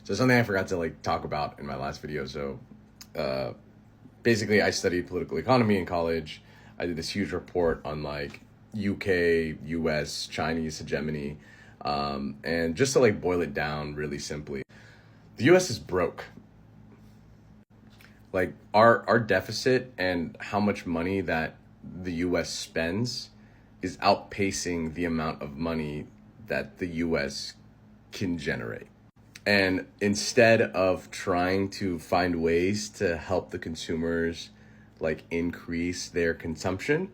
So something I forgot to like talk about in my last video. So basically I studied political economy in college. I did this huge report on like UK, US, Chinese hegemony. And just to like boil it down really simply, the US is broke. Like our deficit and how much money that the US spends is outpacing the amount of money that the US can generate. And instead of trying to find ways to help the consumers like increase their consumption,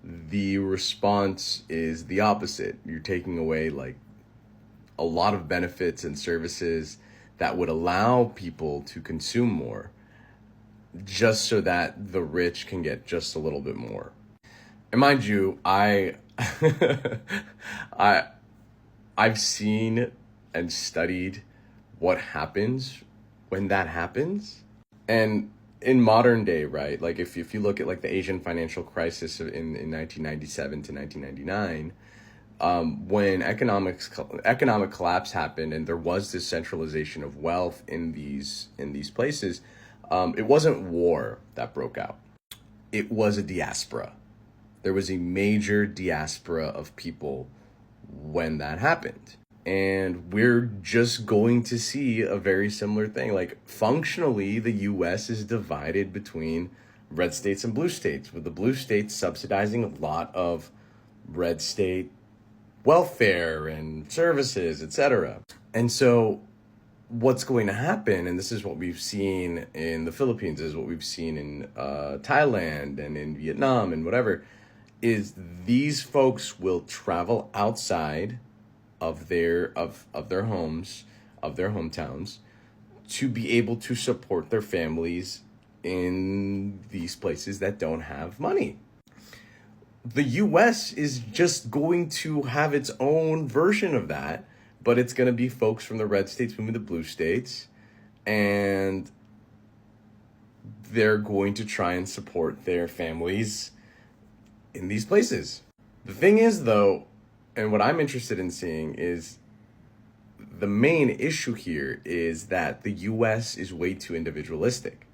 the response is the opposite. You're taking away like a lot of benefits and services that would allow people to consume more, just so that the rich can get just a little bit more. And mind you, I've seen and studied what happens when that happens. And in modern day, right, like if you look at like the Asian financial crisis in 1997 to 1999, when economic collapse happened and there was this centralization of wealth in these places, it wasn't war that broke out. It was a diaspora. There was a major diaspora of people when that happened. And we're just going to see a very similar thing. Like functionally, the US is divided between red states and blue states, with the blue states subsidizing a lot of red state welfare and services, etc. And so what's going to happen, and this is what we've seen in the Philippines, is what we've seen in Thailand and in Vietnam and whatever, is these folks will travel outside of their homes, of their hometowns, to be able to support their families in these places that don't have money. The US is just going to have its own version of that, but it's going to be folks from the red states moving to blue states, and they're going to try and support their families in these places. The thing is, though, and what I'm interested in seeing is the main issue here is that the US is way too individualistic.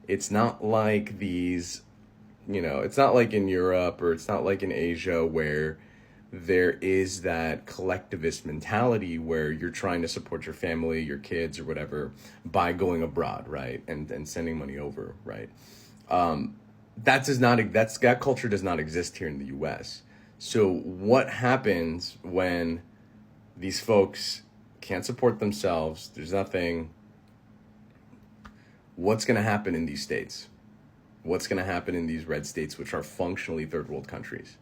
It's not like these, it's not like in Europe or it's not like in Asia where there is that collectivist mentality where you're trying to support your family, your kids or whatever by going abroad, right? And sending money over, right? That culture does not exist here in the US. So what happens when these folks can't support themselves? There's nothing. What's going to happen in these states? What's going to happen in these red states, which are functionally third world countries?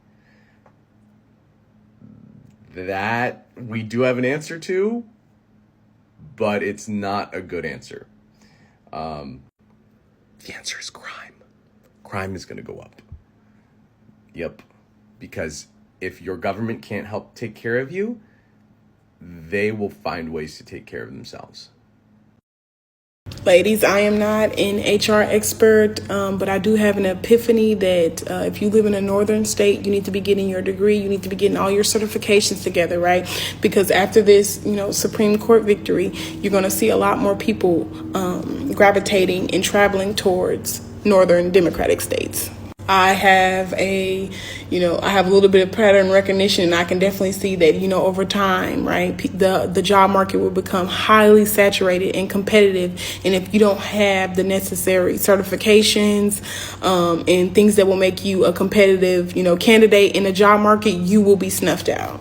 That we do have an answer to, but it's not a good answer. The answer is crime. Crime is going to go up. Yep. Because if your government can't help take care of you, they will find ways to take care of themselves. Ladies, I am not an HR expert, but I do have an epiphany that if you live in a northern state, you need to be getting your degree. You need to be getting all your certifications together, right? Because after this, Supreme Court victory, you're going to see a lot more people gravitating and traveling towards northern Democratic states. I have a little bit of pattern recognition, and I can definitely see that, over time, right, the job market will become highly saturated and competitive. And if you don't have the necessary certifications and things that will make you a competitive, candidate in the job market, you will be snuffed out.